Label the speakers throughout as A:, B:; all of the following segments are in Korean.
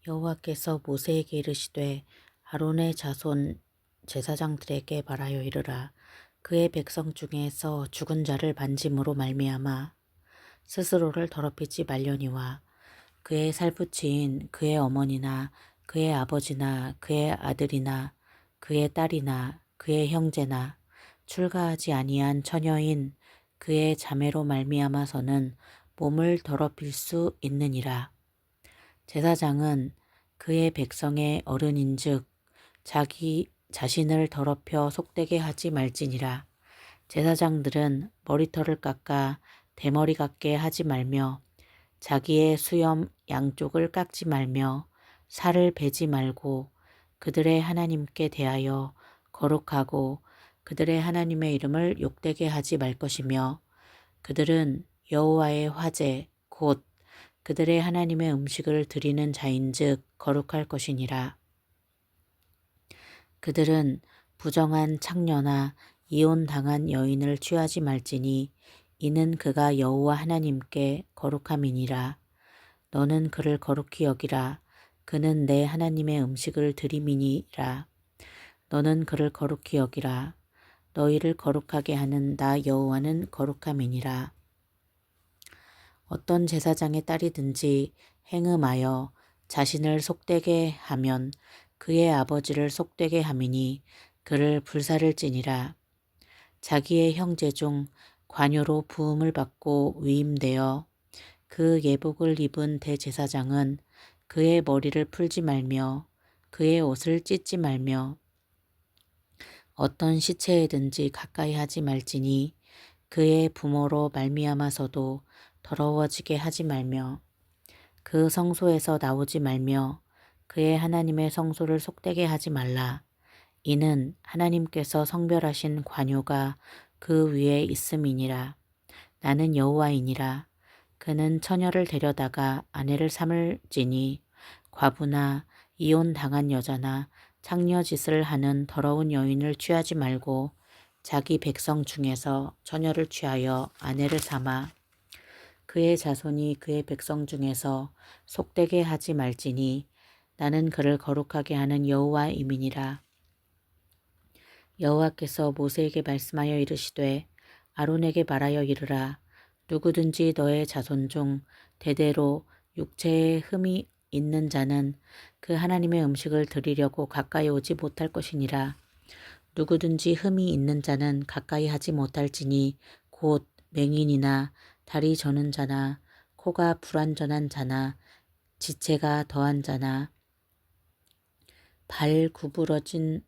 A: 여호와께서 모세에게 이르시되 아론의 자손 제사장들에게 말하여 이르라. 그의 백성 중에서 죽은 자를 만짐으로 말미암아 스스로를 더럽히지 말려니와 그의 살부치인 그의 어머니나 그의 아버지나 그의 아들이나 그의 딸이나 그의 형제나 출가하지 아니한 처녀인 그의 자매로 말미암아서는 몸을 더럽힐 수 있느니라. 제사장은 그의 백성의 어른인즉 자기 자신을 더럽혀 속되게 하지 말지니라. 제사장들은 머리털을 깎아 대머리 같게 하지 말며 자기의 수염 양쪽을 깎지 말며 살을 베지 말고 그들의 하나님께 대하여 거룩하고 그들의 하나님의 이름을 욕되게 하지 말 것이며 그들은 여호와의 화제 곧 그들의 하나님의 음식을 드리는 자인즉 거룩할 것이니라. 그들은 부정한 창녀나 이혼당한 여인을 취하지 말지니 이는 그가 여호와 하나님께 거룩함이니라. 너는 그를 거룩히 여기라. 그는 내 하나님의 음식을 드림이니라. 너는 그를 거룩히 여기라. 너희를 거룩하게 하는 나 여호와는 거룩함이니라. 어떤 제사장의 딸이든지 행음하여 자신을 속되게 하면 그의 아버지를 속되게 함이니 그를 불살을지니라. 자기의 형제 중 관요로 부음을 받고 위임되어 그 예복을 입은 대제사장은 그의 머리를 풀지 말며 그의 옷을 찢지 말며 어떤 시체에든지 가까이 하지 말지니 그의 부모로 말미암아서도 더러워지게 하지 말며 그 성소에서 나오지 말며 그의 하나님의 성소를 속되게 하지 말라. 이는 하나님께서 성별하신 관요가 그 위에 있음이니라. 나는 여호와이니라. 그는 처녀를 데려다가 아내를 삼을지니 과부나 이혼 당한 여자나 창녀짓을 하는 더러운 여인을 취하지 말고 자기 백성 중에서 처녀를 취하여 아내를 삼아 그의 자손이 그의 백성 중에서 속되게 하지 말지니 나는 그를 거룩하게 하는 여호와임이니라. 여호와께서 모세에게 말씀하여 이르시되 아론에게 말하여 이르라. 누구든지 너의 자손 중 대대로 육체에 흠이 있는 자는 그 하나님의 음식을 드리려고 가까이 오지 못할 것이니라. 누구든지 흠이 있는 자는 가까이 하지 못할지니 곧 맹인이나 다리 저는 자나 코가 불완전한 자나 지체가 더한 자나 발 부러진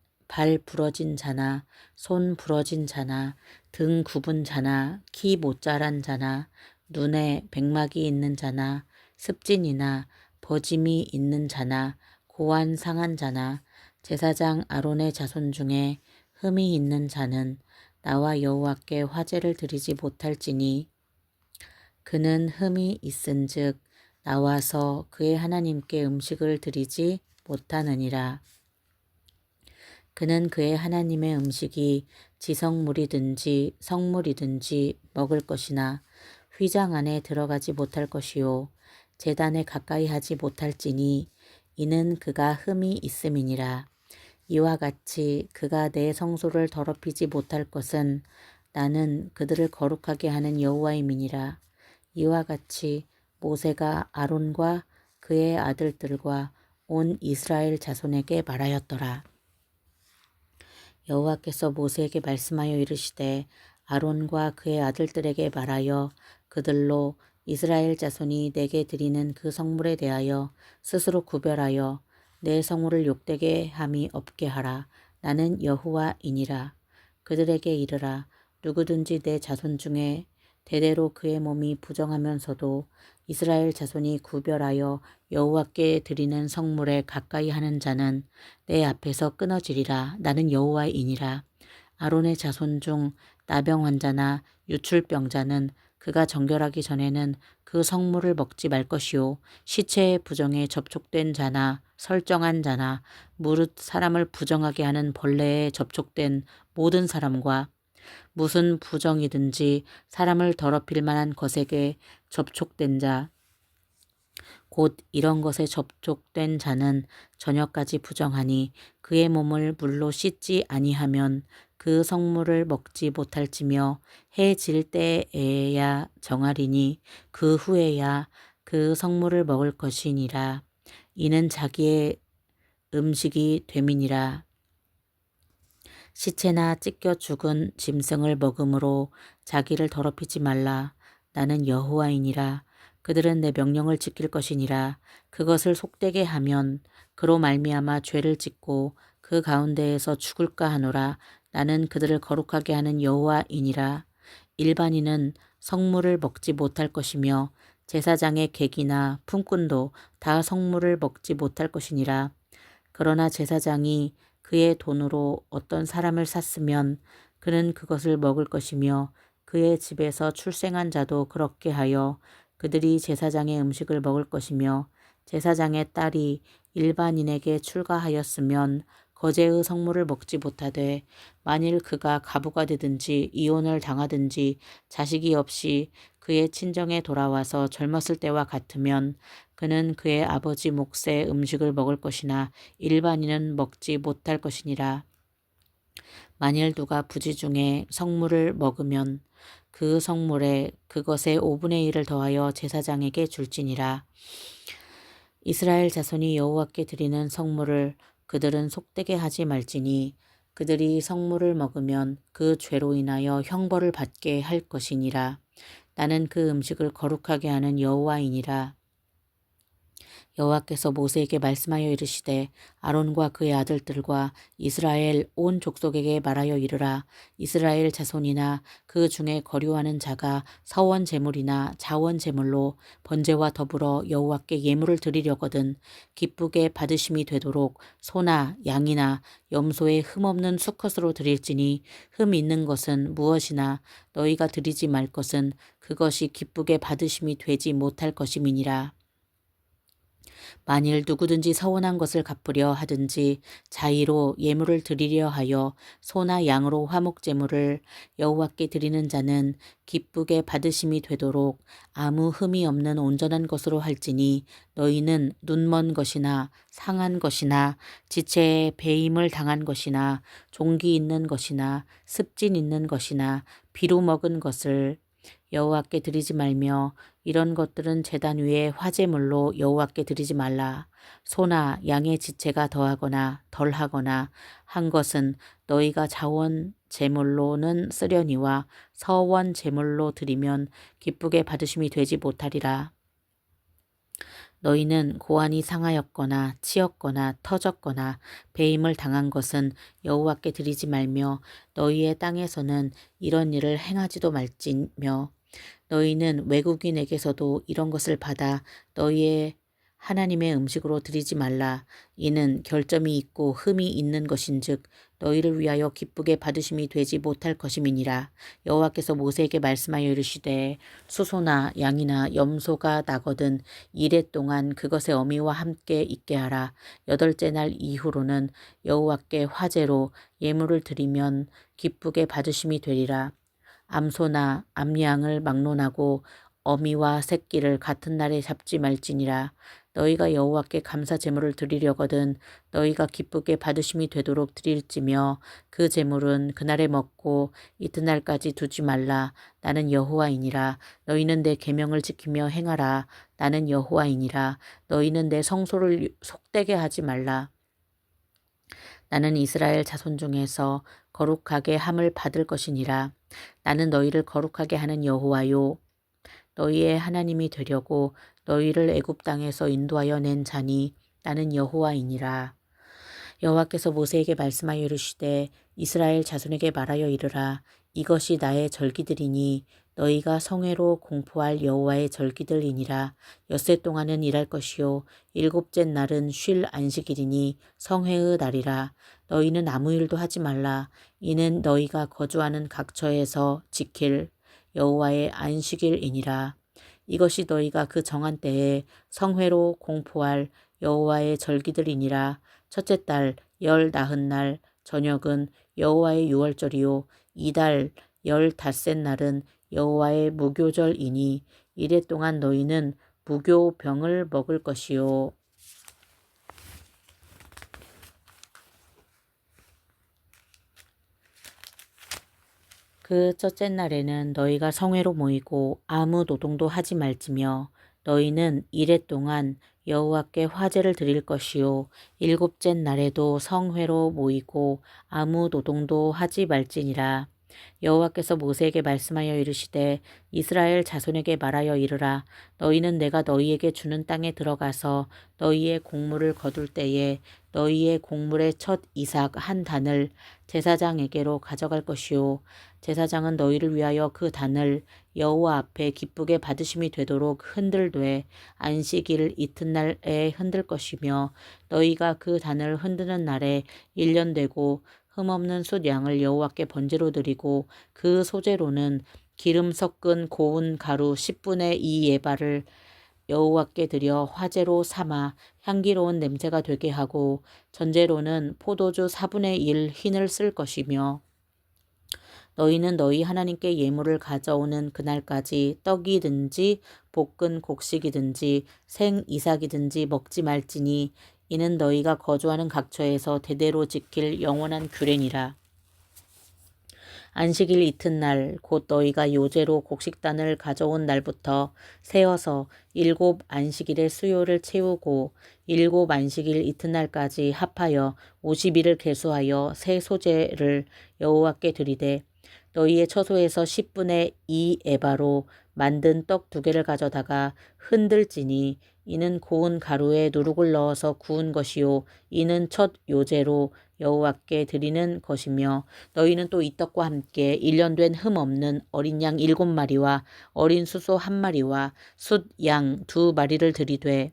A: 자나 손 부러진 자나 등 굽은 자나 키 못 자란 자나 눈에 백막이 있는 자나 습진이나 버짐이 있는 자나 고환 상한 자나 제사장 아론의 자손 중에 흠이 있는 자는 나와 여호와께 화제를 드리지 못할지니 그는 흠이 있은즉 나와서 그의 하나님께 음식을 드리지 못하느니라. 그는 그의 하나님의 음식이 지성물이든지 성물이든지 먹을 것이나 휘장 안에 들어가지 못할 것이요 제단에 가까이 하지 못할지니 이는 그가 흠이 있음이니라. 이와 같이 그가 내 성소를 더럽히지 못할 것은 나는 그들을 거룩하게 하는 여호와임이니라. 이와 같이 모세가 아론과 그의 아들들과 온 이스라엘 자손에게 말하였더라. 여호와께서 모세에게 말씀하여 이르시되 아론과 그의 아들들에게 말하여 그들로 이스라엘 자손이 내게 드리는 그 성물에 대하여 스스로 구별하여 내 성물을 욕되게 함이 없게 하라. 나는 여호와이니라. 그들에게 이르라. 누구든지 내 자손 중에 대대로 그의 몸이 부정하면서도 이스라엘 자손이 구별하여 여호와께 드리는 성물에 가까이 하는 자는 내 앞에서 끊어지리라. 나는 여호와이니라. 아론의 자손 중 나병 환자나 유출병자는 그가 정결하기 전에는 그 성물을 먹지 말 것이요 시체의 부정에 접촉된 자나 설정한 자나 무릇 사람을 부정하게 하는 벌레에 접촉된 모든 사람과 무슨 부정이든지 사람을 더럽힐 만한 것에게 접촉된 자 곧 이런 것에 접촉된 자는 저녁까지 부정하니 그의 몸을 물로 씻지 아니하면 그 성물을 먹지 못할지며 해 질 때에야 정하리니 그 후에야 그 성물을 먹을 것이니라. 이는 자기의 음식이 됨이니라. 시체나 찢겨 죽은 짐승을 먹음으로 자기를 더럽히지 말라. 나는 여호와이니라. 그들은 내 명령을 지킬 것이니라. 그것을 속되게 하면 그로 말미암아 죄를 짓고 그 가운데에서 죽을까 하노라. 나는 그들을 거룩하게 하는 여호와이니라. 일반인은 성물을 먹지 못할 것이며 제사장의 객이나 품꾼도 다 성물을 먹지 못할 것이니라. 그러나 제사장이 그의 돈으로 어떤 사람을 샀으면 그는 그것을 먹을 것이며 그의 집에서 출생한 자도 그렇게 하여 그들이 제사장의 음식을 먹을 것이며 제사장의 딸이 일반인에게 출가하였으면 거제의 성물을 먹지 못하되 만일 그가 가부가 되든지 이혼을 당하든지 자식이 없이 그의 친정에 돌아와서 젊었을 때와 같으면 그는 그의 아버지 몫의 음식을 먹을 것이나 일반인은 먹지 못할 것이니라. 만일 누가 부지 중에 성물을 먹으면 그 성물에 그것의 5분의 1을 더하여 제사장에게 줄지니라. 이스라엘 자손이 여호와께 드리는 성물을 그들은 속되게 하지 말지니 그들이 성물을 먹으면 그 죄로 인하여 형벌을 받게 할 것이니라. 나는 그 음식을 거룩하게 하는 여호와이니라. 여호와께서 모세에게 말씀하여 이르시되 아론과 그의 아들들과 이스라엘 온 족속에게 말하여 이르라. 이스라엘 자손이나 그 중에 거류하는 자가 서원 제물이나 자원 제물로 번제와 더불어 여호와께 예물을 드리려거든 기쁘게 받으심이 되도록 소나 양이나 염소의 흠 없는 수컷으로 드릴지니 흠 있는 것은 무엇이나 너희가 드리지 말 것은 그것이 기쁘게 받으심이 되지 못할 것임이니라. 만일 누구든지 서원한 것을 갚으려 하든지 자의로 예물을 드리려 하여 소나 양으로 화목제물을 여호와께 드리는 자는 기쁘게 받으심이 되도록 아무 흠이 없는 온전한 것으로 할지니 너희는 눈먼 것이나 상한 것이나 지체에 배임을 당한 것이나 종기 있는 것이나 습진 있는 것이나 비루 먹은 것을 여호와께 드리지 말며 이런 것들은 제단 위에 화제물로 여호와께 드리지 말라. 소나 양의 지체가 더하거나 덜하거나 한 것은 너희가 자원 제물로는 쓰려니와 서원 제물로 드리면 기쁘게 받으심이 되지 못하리라. 너희는 고안이 상하였거나 치였거나 터졌거나 배임을 당한 것은 여호와께 드리지 말며 너희의 땅에서는 이런 일을 행하지도 말지며 너희는 외국인에게서도 이런 것을 받아 너희의 하나님의 음식으로 드리지 말라. 이는 결점이 있고 흠이 있는 것인즉 너희를 위하여 기쁘게 받으심이 되지 못할 것임이니라. 여호와께서 모세에게 말씀하여 이르시되 수소나 양이나 염소가 나거든 이레 동안 그것의 어미와 함께 있게 하라. 8째 날 이후로는 여호와께 화제로 예물을 드리면 기쁘게 받으심이 되리라. 암소나 암양을 막론하고 어미와 새끼를 같은 날에 잡지 말지니라. 너희가 여호와께 감사 제물을 드리려거든 너희가 기쁘게 받으심이 되도록 드릴지며 그 제물은 그날에 먹고 이튿날까지 두지 말라. 나는 여호와이니라. 너희는 내 계명을 지키며 행하라. 나는 여호와이니라. 너희는 내 성소를 속되게 하지 말라. 나는 이스라엘 자손 중에서 거룩하게 함을 받을 것이니라. 나는 너희를 거룩하게 하는 여호와요 너희의 하나님이 되려고 너희를 애굽 땅에서 인도하여 낸 자니 나는 여호와이니라. 여호와께서 모세에게 말씀하여 이르시되 이스라엘 자손에게 말하여 이르라. 이것이 나의 절기들이니 너희가 성회로 공포할 여호와의 절기들이니라. 엿새 동안은 일할 것이요 7째 날은 쉴 안식일이니 성회의 날이라. 너희는 아무 일도 하지 말라. 이는 너희가 거주하는 각처에서 지킬 여호와의 안식일이니라. 이것이 너희가 그 정한 때에 성회로 공포할 여호와의 절기들이니라. 첫째 달 나흔 날 저녁은 여호와의 유월절이요 이달 15셋 날은 여호와의 무교절이니 이래 동안 너희는 무교병을 먹을 것이요. 그 첫째 날에는 너희가 성회로 모이고 아무 노동도 하지 말지며 너희는 이레 동안 여호와께 화제를 드릴 것이요 일곱째 날에도 성회로 모이고 아무 노동도 하지 말지니라. 여호와께서 모세에게 말씀하여 이르시되 이스라엘 자손에게 말하여 이르라. 너희는 내가 너희에게 주는 땅에 들어가서 너희의 곡물을 거둘 때에 너희의 곡물의 첫 이삭 한 단을 제사장에게로 가져갈 것이요 제사장은 너희를 위하여 그 단을 여호와 앞에 기쁘게 받으심이 되도록 흔들되 안식일 이튿날에 흔들 것이며 너희가 그 단을 흔드는 날에 1년 되고 흠없는 숫 양을 여호와께 번제로 드리고 그 소제로는 기름 섞은 고운 가루 10분의 2 예발을 여호와께 드려 화제로 삼아 향기로운 냄새가 되게 하고 전제로는 포도주 4분의 1 흰을 쓸 것이며 너희는 너희 하나님께 예물을 가져오는 그날까지 떡이든지 볶은 곡식이든지 생 이삭이든지 먹지 말지니 이는 너희가 거주하는 각처에서 대대로 지킬 영원한 규례니라. 안식일 이튿날 곧 너희가 요제로 곡식단을 가져온 날부터 세어서 7 안식일의 수요를 채우고 7 안식일 이튿날까지 합하여 50일을 계수하여 새 소제를 여호와께 드리되 너희의 처소에서 10분의 2 에바로 만든 떡 2개를 가져다가 흔들지니 이는 고운 가루에 누룩을 넣어서 구운 것이요 이는 첫 요제로 여호와께 드리는 것이며 너희는 또 이 떡과 함께 1년 된 흠 없는 어린 양 7마리와 어린 수소 1마리와 숫 양 2마리를 드리되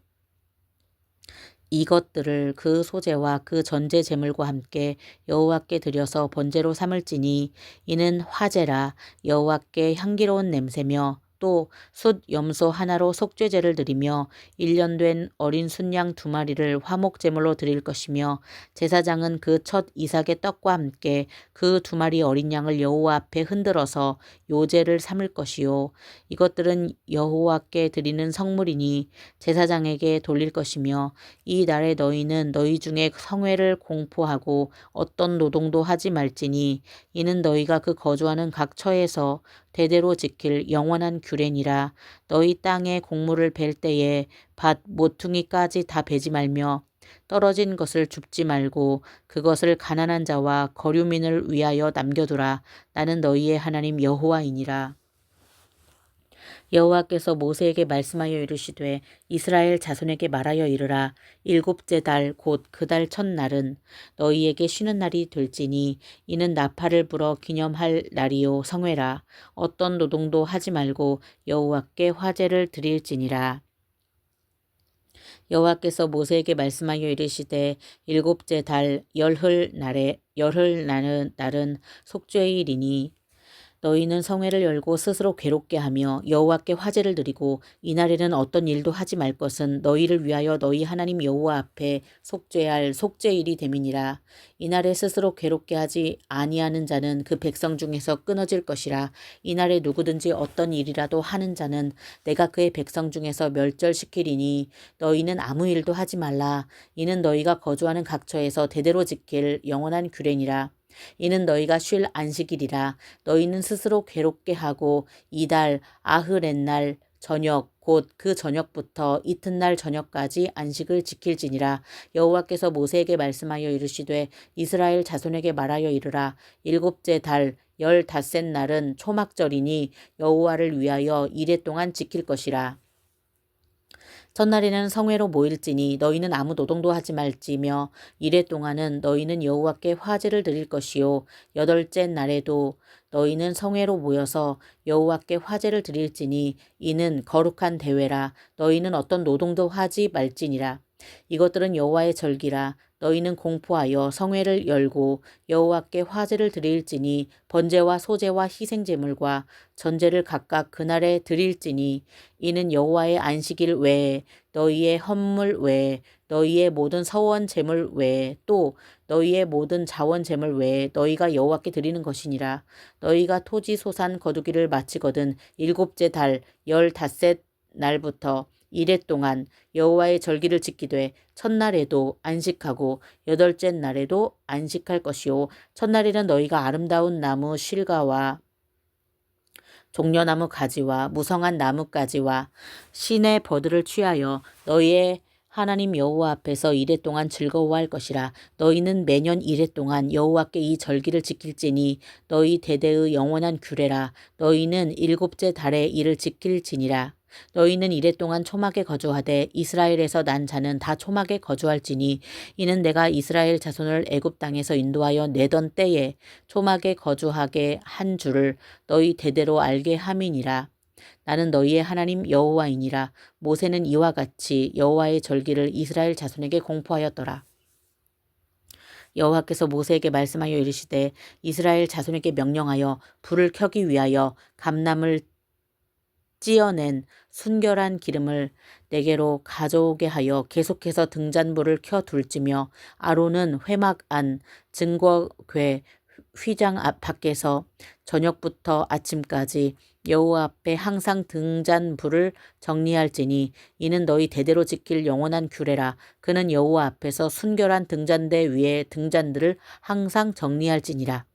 A: 이것들을 그 소제와 그 전제 제물과 함께 여호와께 드려서 번제로 삼을지니 이는 화제라 여호와께 향기로운 냄새며 또 숫 염소 하나로 속죄제를 드리며 1년 된 어린 순양 2마리를 화목 제물로 드릴 것이며 제사장은 그 첫 이삭의 떡과 함께 그 2마리 어린 양을 여호와 앞에 흔들어서 요제를 삼을 것이요 이것들은 여호와께 드리는 성물이니 제사장에게 돌릴 것이며 이 날에 너희는 너희 중에 성회를 공포하고 어떤 노동도 하지 말지니 이는 너희가 그 거주하는 각 처에서 대대로 지킬 영원한 규례니라. 너희 땅에 곡물을 벨 때에 밭 모퉁이까지 다 베지 말며 떨어진 것을 줍지 말고 그것을 가난한 자와 거류민을 위하여 남겨두라. 나는 너희의 하나님 여호와이니라. 여호와께서 모세에게 말씀하여 이르시되 이스라엘 자손에게 말하여 이르라. 7째 달 곧 그 달 첫날은 너희에게 쉬는 날이 될지니 이는 나팔을 불어 기념할 날이요 성회라. 어떤 노동도 하지 말고 여호와께 화제를 드릴지니라. 여호와께서 모세에게 말씀하여 이르시되 7째 달 열흘 날은 속죄일이니 너희는 성회를 열고 스스로 괴롭게 하며 여호와께 화제를 드리고 이날에는 어떤 일도 하지 말 것은 너희를 위하여 너희 하나님 여호와 앞에 속죄할 속죄일이 됨이니라. 이날에 스스로 괴롭게 하지 아니하는 자는 그 백성 중에서 끊어질 것이라. 이날에 누구든지 어떤 일이라도 하는 자는 내가 그의 백성 중에서 멸절시키리니 너희는 아무 일도 하지 말라. 이는 너희가 거주하는 각처에서 대대로 지킬 영원한 규례니라. 이는 너희가 쉴 안식일이라. 너희는 스스로 괴롭게 하고 이달 아흐렛날 저녁 곧 그 저녁부터 이튿날 저녁까지 안식을 지킬지니라. 여호와께서 모세에게 말씀하여 이르시되 이스라엘 자손에게 말하여 이르라. 7째 달 15셋 날은 초막절이니 여호와를 위하여 이레 동안 지킬 것이라. 첫날에는 성회로 모일지니 너희는 아무 노동도 하지 말지며 이레 동안은 너희는 여호와께 화제를 드릴 것이요 8째 날에도 너희는 성회로 모여서 여호와께 화제를 드릴지니 이는 거룩한 대회라. 너희는 어떤 노동도 하지 말지니라. 이것들은 여호와의 절기라. 너희는 공포하여 성회를 열고 여호와께 화제를 드릴지니 번제와 소제와 희생제물과 전제를 각각 그날에 드릴지니 이는 여호와의 안식일 외에 너희의 헌물 외에 너희의 모든 서원 제물 외에 또 너희의 모든 자원 제물 외에 너희가 여호와께 드리는 것이니라. 너희가 토지 소산 거두기를 마치거든 7째 달 15셋 날부터 이레 동안 여호와의 절기를 지키되 첫날에도 안식하고 여덟째 날에도 안식할 것이요 첫날에는 너희가 아름다운 나무 실과와 종려나무 가지와 무성한 나뭇가지와 시내 버들을 취하여 너희의 하나님 여호와 앞에서 이레 동안 즐거워할 것이라. 너희는 매년 이레 동안 여호와께 이 절기를 지킬지니 너희 대대의 영원한 규례라. 너희는 일곱째 달에 이를 지킬지니라. 너희는 이레 동안 초막에 거주하되 이스라엘에서 난 자는 다 초막에 거주할지니 이는 내가 이스라엘 자손을 애굽 땅에서 인도하여 내던 때에 초막에 거주하게 한 줄을 너희 대대로 알게 함이니라. 나는 너희의 하나님 여호와이니라. 모세는 이와 같이 여호와의 절기를 이스라엘 자손에게 공포하였더라. 여호와께서 모세에게 말씀하여 이르시되 이스라엘 자손에게 명령하여 불을 켜기 위하여 감람을 찌어낸 순결한 기름을 내게로 가져오게 하여 계속해서 등잔불을 켜둘지며 아론은 회막 안 증거궤 휘장 밖에서 저녁부터 아침까지 여호와 앞에 항상 등잔불을 정리할지니 이는 너희 대대로 지킬 영원한 규례라. 그는 여호와 앞에서 순결한 등잔대 위에 등잔들을 항상 정리할지니라.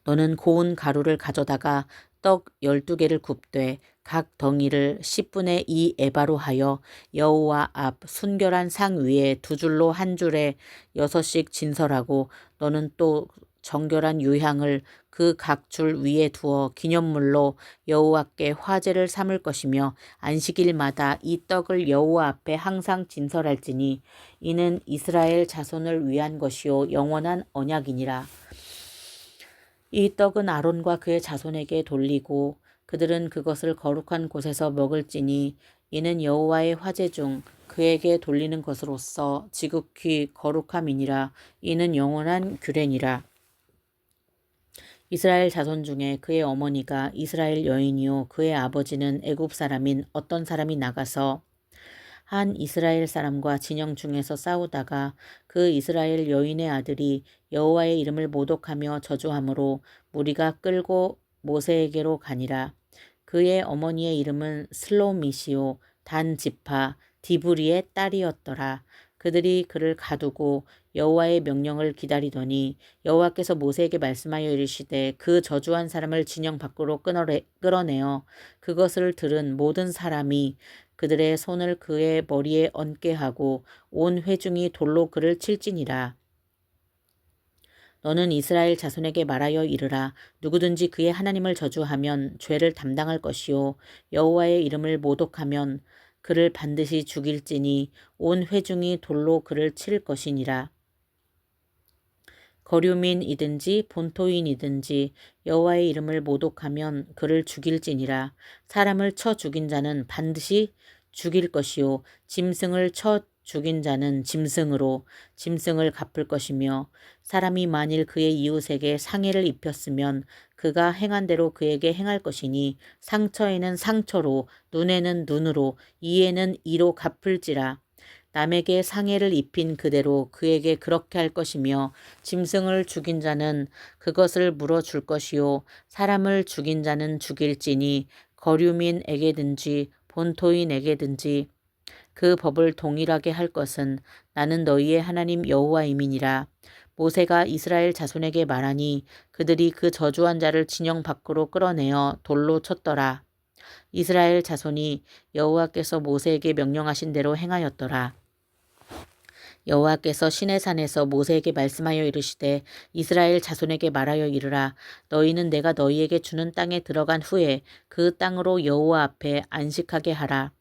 A: 너는 고운 가루를 가져다가 떡 12개를 굽되 각 덩이를 10분의 2 에바로 하여 여호와 앞 순결한 상 위에 두 줄로 한 줄에 6씩 진설하고 너는 또 정결한 유향을 그 각 줄 위에 두어 기념물로 여호와께 화제를 삼을 것이며 안식일마다 이 떡을 여호와 앞에 항상 진설할지니 이는 이스라엘 자손을 위한 것이요 영원한 언약이니라. 이 떡은 아론과 그의 자손에게 돌리고 그들은 그것을 거룩한 곳에서 먹을지니 이는 여호와의 화제 중 그에게 돌리는 것으로서 지극히 거룩함이니라. 이는 영원한 규례니라. 이스라엘 자손 중에 그의 어머니가 이스라엘 여인이요 그의 아버지는 애굽 사람인 어떤 사람이 나가서 한 이스라엘 사람과 진영 중에서 싸우다가 그 이스라엘 여인의 아들이 여호와의 이름을 모독하며 저주함으로 무리가 끌고 모세에게로 가니라. 그의 어머니의 이름은 슬로미시요 단 지파 디브리의 딸이었더라. 그들이 그를 가두고 여호와의 명령을 기다리더니 여호와께서 모세에게 말씀하여 이르시되 그 저주한 사람을 진영 밖으로 끌어내어 그것을 들은 모든 사람이 그들의 손을 그의 머리에 얹게 하고 온 회중이 돌로 그를 칠지니라. 너는 이스라엘 자손에게 말하여 이르라. 누구든지 그의 하나님을 저주하면 죄를 담당할 것이요 여호와의 이름을 모독하면 그를 반드시 죽일지니 온 회중이 돌로 그를 칠 것이니라. 거류민이든지 본토인이든지 여호와의 이름을 모독하면 그를 죽일지니라. 사람을 쳐 죽인 자는 반드시 죽일 것이요 짐승을 쳐 죽인 자는 짐승으로 짐승을 갚을 것이며 사람이 만일 그의 이웃에게 상해를 입혔으면 그가 행한 대로 그에게 행할 것이니 상처에는 상처로 눈에는 눈으로 이에는 이로 갚을지라. 남에게 상해를 입힌 그대로 그에게 그렇게 할 것이며 짐승을 죽인 자는 그것을 물어줄 것이요 사람을 죽인 자는 죽일지니 거류민에게든지 본토인에게든지 그 법을 동일하게 할 것은 나는 너희의 하나님 여호와임이니라. 모세가 이스라엘 자손에게 말하니 그들이 그 저주한 자를 진영 밖으로 끌어내어 돌로 쳤더라. 이스라엘 자손이 여호와께서 모세에게 명령하신 대로 행하였더라. 여호와께서 시내산에서 모세에게 말씀하여 이르시되 이스라엘 자손에게 말하여 이르라. 너희는 내가 너희에게 주는 땅에 들어간 후에 그 땅으로 여호와 앞에 안식하게 하라.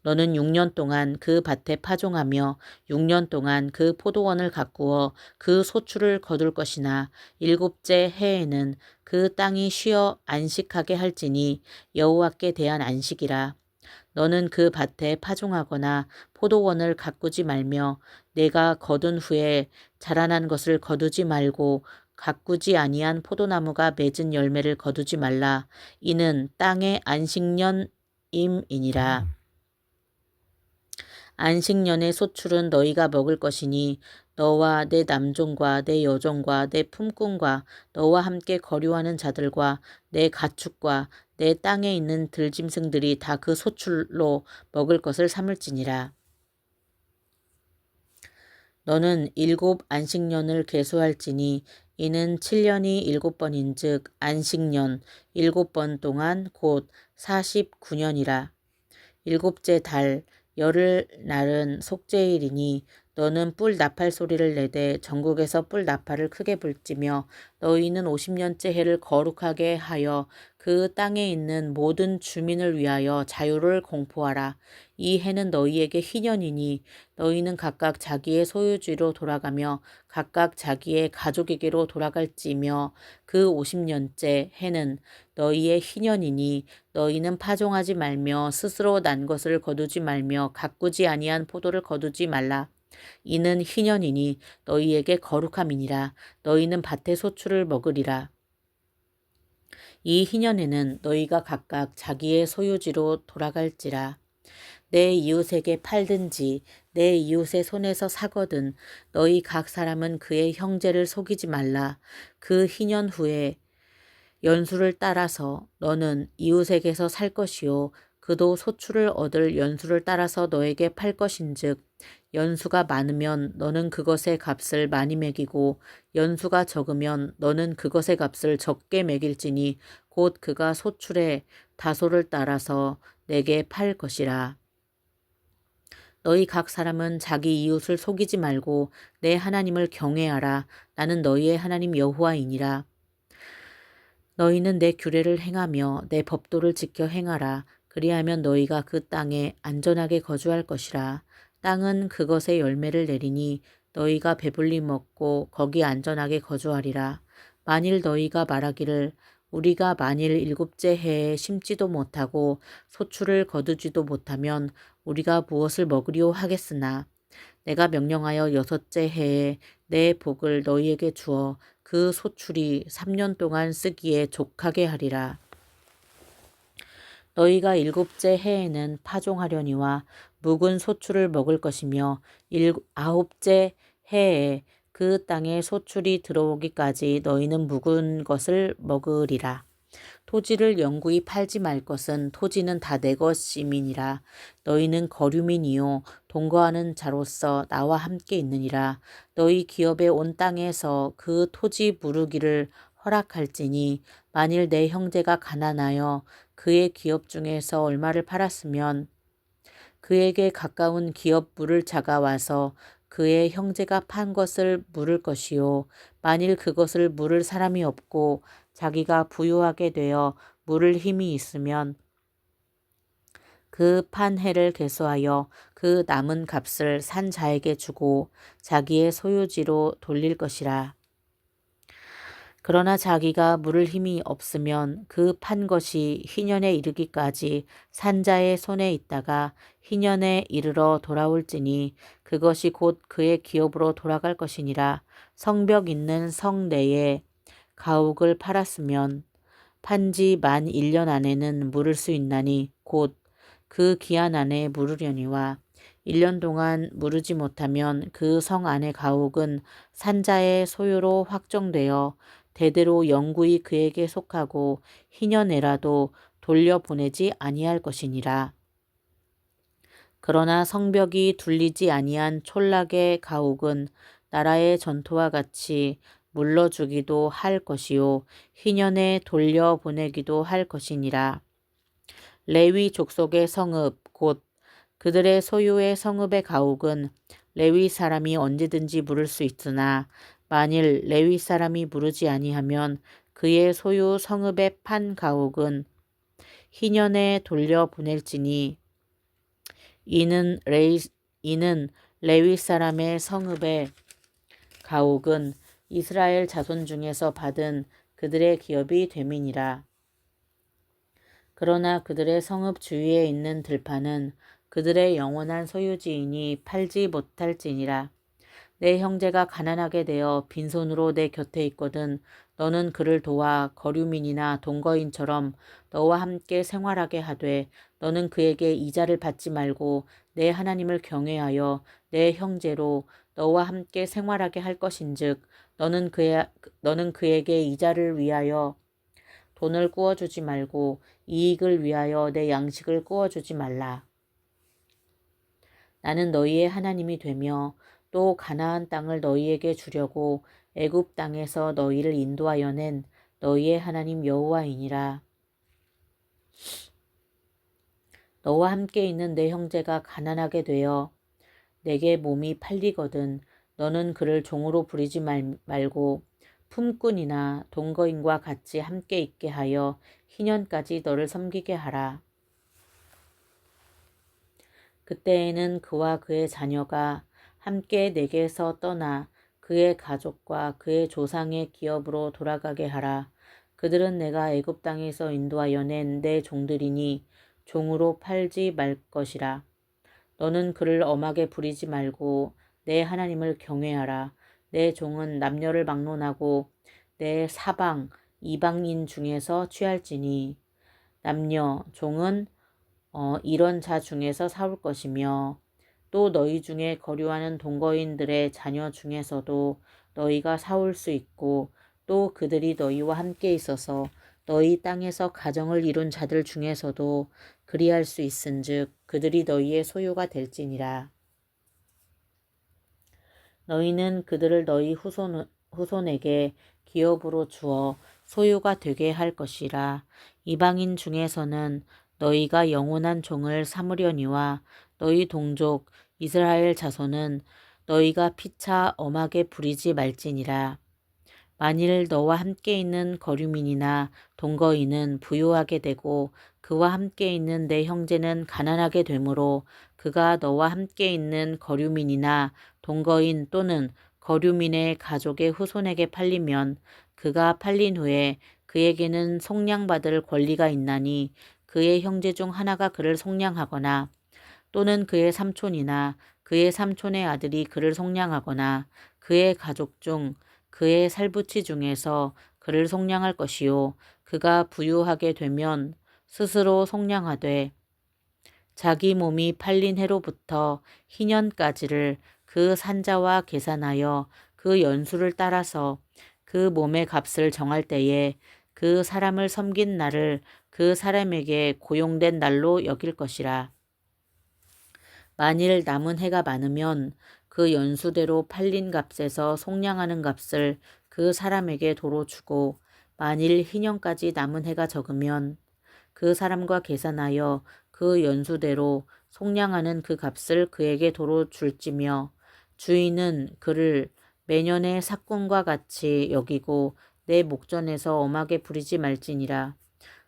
A: 너는 6년 동안 그 밭에 파종하며 6년 동안 그 포도원을 가꾸어 그 소출을 거둘 것이나 7째 해에는 그 땅이 쉬어 안식하게 할지니 여호와께 대한 안식이라. 너는 그 밭에 파종하거나 포도원을 가꾸지 말며 내가 거둔 후에 자라난 것을 거두지 말고 가꾸지 아니한 포도나무가 맺은 열매를 거두지 말라. 이는 땅의 안식년임이니라. 안식년의 소출은 너희가 먹을 것이니 너와 내 남종과 내 여종과 내 품꾼과 너와 함께 거류하는 자들과 내 가축과 내 땅에 있는 들짐승들이 다 그 소출로 먹을 것을 삼을지니라. 너는 7 안식년을 계수할지니 이는 7년이 7번인즉 안식년 7번 동안 곧 49년이라. 7째 달 열흘 날은 속죄일이니 너는 뿔 나팔 소리를 내되 전국에서 뿔 나팔을 크게 불지며 너희는 50년째 해를 거룩하게 하여 그 땅에 있는 모든 주민을 위하여 자유를 공포하라. 이 해는 너희에게 희년이니 너희는 각각 자기의 소유지로 돌아가며 각각 자기의 가족에게로 돌아갈지며 그 50년째 해는 너희의 희년이니 너희는 파종하지 말며 스스로 난 것을 거두지 말며 가꾸지 아니한 포도를 거두지 말라. 이는 희년이니 너희에게 거룩함이니라. 너희는 밭의 소출을 먹으리라. 이 희년에는 너희가 각각 자기의 소유지로 돌아갈지라. 내 이웃에게 팔든지 내 이웃의 손에서 사거든 너희 각 사람은 그의 형제를 속이지 말라. 그 희년 후에 연수를 따라서 너는 이웃에게서 살 것이요 그도 소출을 얻을 연수를 따라서 너에게 팔 것인즉 연수가 많으면 너는 그것의 값을 많이 매기고 연수가 적으면 너는 그것의 값을 적게 매길지니 곧 그가 소출의 다소를 따라서 내게 팔 것이라. 너희 각 사람은 자기 이웃을 속이지 말고 내 하나님을 경외하라. 나는 너희의 하나님 여호와이니라. 너희는 내 규례를 행하며 내 법도를 지켜 행하라. 그리하면 너희가 그 땅에 안전하게 거주할 것이라. 땅은 그것의 열매를 내리니 너희가 배불리 먹고 거기 안전하게 거주하리라. 만일 너희가 말하기를 우리가 만일 7째 해에 심지도 못하고 소출을 거두지도 못하면 우리가 무엇을 먹으리오 하겠으나 내가 명령하여 6째 해에 내 복을 너희에게 주어 그 소출이 3년 동안 쓰기에 족하게 하리라. 너희가 7째 해에는 파종하려니와 묵은 소출을 먹을 것이며 9째 해에 그 땅에 소출이 들어오기까지 너희는 묵은 것을 먹으리라. 토지를 영구히 팔지 말 것은 토지는 다 내 것임이니라. 너희는 거류민이요 동거하는 자로서 나와 함께 있느니라. 너희 기업의 온 땅에서 그 토지 무르기를 허락할지니 만일 내 형제가 가난하여 그의 기업 중에서 얼마를 팔았으면 그에게 가까운 기업 물을 자가 와서 그의 형제가 판 것을 물을 것이요 만일 그것을 물을 사람이 없고 자기가 부유하게 되어 물을 힘이 있으면 그 판 해를 계수하여 그 남은 값을 산 자에게 주고 자기의 소유지로 돌릴 것이라. 그러나 자기가 물을 힘이 없으면 그 판 것이 희년에 이르기까지 산자의 손에 있다가 희년에 이르러 돌아올지니 그것이 곧 그의 기업으로 돌아갈 것이니라. 성벽 있는 성 내에 가옥을 팔았으면 판지 만 1년 안에는 물을 수 있나니 곧 그 기한 안에 물으려니와 1년 동안 물으지 못하면 그 성 안의 가옥은 산자의 소유로 확정되어 대대로 영구히 그에게 속하고 희년에라도 돌려보내지 아니할 것이니라. 그러나 성벽이 둘리지 아니한 촌락의 가옥은 나라의 전토와 같이 물러주기도 할 것이요 희년에 돌려보내기도 할 것이니라. 레위 족속의 성읍 곧 그들의 소유의 성읍의 가옥은 레위 사람이 언제든지 물을 수 있으나 만일 레위 사람이 물으지 아니하면 그의 소유 성읍의 판 가옥은 희년에 돌려보낼지니 이는 레위 사람의 성읍의 가옥은 이스라엘 자손 중에서 받은 그들의 기업이 됨이니라. 그러나 그들의 성읍 주위에 있는 들판은 그들의 영원한 소유지이니 팔지 못할지니라. 내 형제가 가난하게 되어 빈손으로 내 곁에 있거든 너는 그를 도와 거류민이나 동거인처럼 너와 함께 생활하게 하되 너는 그에게 이자를 받지 말고 내 하나님을 경외하여 내 형제로 너와 함께 생활하게 할 것인즉 너는 그에게 이자를 위하여 돈을 꾸어주지 말고 이익을 위하여 내 양식을 꾸어주지 말라. 나는 너희의 하나님이 되며 또 가나안 땅을 너희에게 주려고 애굽 땅에서 너희를 인도하여 낸 너희의 하나님 여호와이니라. 너와 함께 있는 내 형제가 가난하게 되어 내게 몸이 팔리거든 너는 그를 종으로 부리지 말고 품꾼이나 동거인과 같이 함께 있게 하여 희년까지 너를 섬기게 하라. 그때에는 그와 그의 자녀가 함께 내게서 떠나 그의 가족과 그의 조상의 기업으로 돌아가게 하라. 그들은 내가 애굽 땅에서 인도하여 낸 내 종들이니 종으로 팔지 말 것이라. 너는 그를 엄하게 부리지 말고 내 하나님을 경외하라. 내 종은 남녀를 막론하고 내 사방 이방인 중에서 취할지니 남녀 종은 이런 자 중에서 사올 것이며 또 너희 중에 거류하는 동거인들의 자녀 중에서도 너희가 사올 수 있고 또 그들이 너희와 함께 있어서 너희 땅에서 가정을 이룬 자들 중에서도 그리할 수 있은즉 그들이 너희의 소유가 될지니라. 너희는 그들을 너희 후손에게 기업으로 주어 소유가 되게 할 것이라. 이방인 중에서는 너희가 영원한 종을 삼으려니와 너희 동족 이스라엘 자손은 너희가 피차 엄하게 부리지 말지니라. 만일 너와 함께 있는 거류민이나 동거인은 부유하게 되고 그와 함께 있는 내 형제는 가난하게 되므로 그가 너와 함께 있는 거류민이나 동거인 또는 거류민의 가족의 후손에게 팔리면 그가 팔린 후에 그에게는 속량받을 권리가 있나니 그의 형제 중 하나가 그를 속량하거나 또는 그의 삼촌이나 그의 삼촌의 아들이 그를 속량하거나 그의 가족 중 그의 살부치 중에서 그를 속량할 것이요 그가 부유하게 되면 스스로 속량하되 자기 몸이 팔린 해로부터 희년까지를 그 산자와 계산하여 그 연수를 따라서 그 몸의 값을 정할 때에 그 사람을 섬긴 날을 그 사람에게 고용된 날로 여길 것이라. 만일 남은 해가 많으면 그 연수대로 팔린 값에서 속량하는 값을 그 사람에게 도로 주고 만일 희년까지 남은 해가 적으면 그 사람과 계산하여 그 연수대로 속량하는 그 값을 그에게 도로 줄지며 주인은 그를 매년의 삭군과 같이 여기고 내 목전에서 엄하게 부리지 말지니라.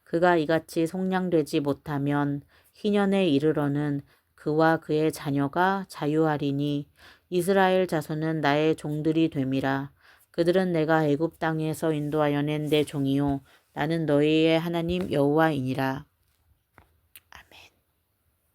A: 그가 이같이 속량되지 못하면 희년에 이르러는 그와 그의 자녀가 자유하리니 이스라엘 자손은 나의 종들이 됨이라. 그들은 내가 애굽 땅에서 인도하여 낸 내 종이요 나는 너희의 하나님 여호와이니라.